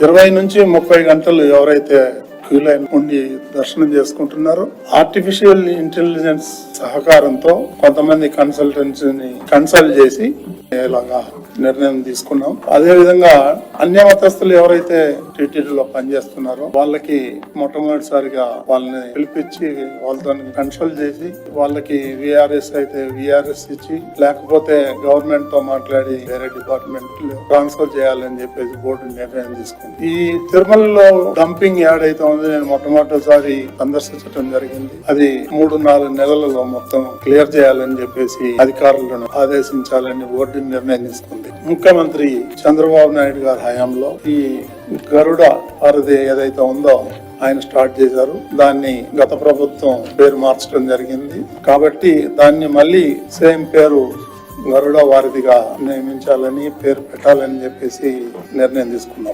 20 నుంచి 30 గంటలు ఎవరైతే క్యూ లైన్ ఉండి దర్శనం చేసుకుంటున్నారు. ఆర్టిఫిషియల్ ఇంటెలిజెన్స్ సహకారంతో కొంతమంది కన్సల్టెంట్స్ ని కన్సల్ట్ చేసి ఇలాగా నిర్ణయం తీసుకున్నాం. అదే విధంగా అన్య మతస్థులు ఎవరైతే టీటీడీలో పనిచేస్తున్నారో వాళ్ళకి మొట్టమొదటిసారిగా వాళ్ళని పిలిపించి వాళ్ళతో కన్సల్ట్ చేసి వాళ్ళకి విఆర్ఎస్ అయితే విఆర్ఎస్ ఇచ్చి, లేకపోతే గవర్నమెంట్ తో మాట్లాడి వేరే డిపార్ట్మెంట్ ట్రాన్స్ఫర్ చేయాలని చెప్పేసి బోర్డు నిర్ణయం తీసుకుంది. ఈ తిరుమలలో డంపింగ్ యార్డ్ అయితే ఉంది, నేను మొట్టమొదటిసారి సందర్శించడం జరిగింది. అది 3-4 నెలలలో మొత్తం క్లియర్ చేయాలని చెప్పేసి అధికారులను ఆదేశించాలని బోర్డు నిర్ణయం తీసుకుంది. ముఖ్యమంత్రి చంద్రబాబు నాయుడు గారి హయాంలో ఈ గరుడ వారిది ఏదైతే ఉందో ఆయన స్టార్ట్ చేశారు. దాన్ని గత ప్రభుత్వం పేరు మార్చడం జరిగింది. కాబట్టి దాన్ని మళ్ళీ సేమ్ పేరు గరుడ వారిదిగా నియమించాలని, పేరు పెట్టాలని చెప్పేసి నిర్ణయం తీసుకున్నాం.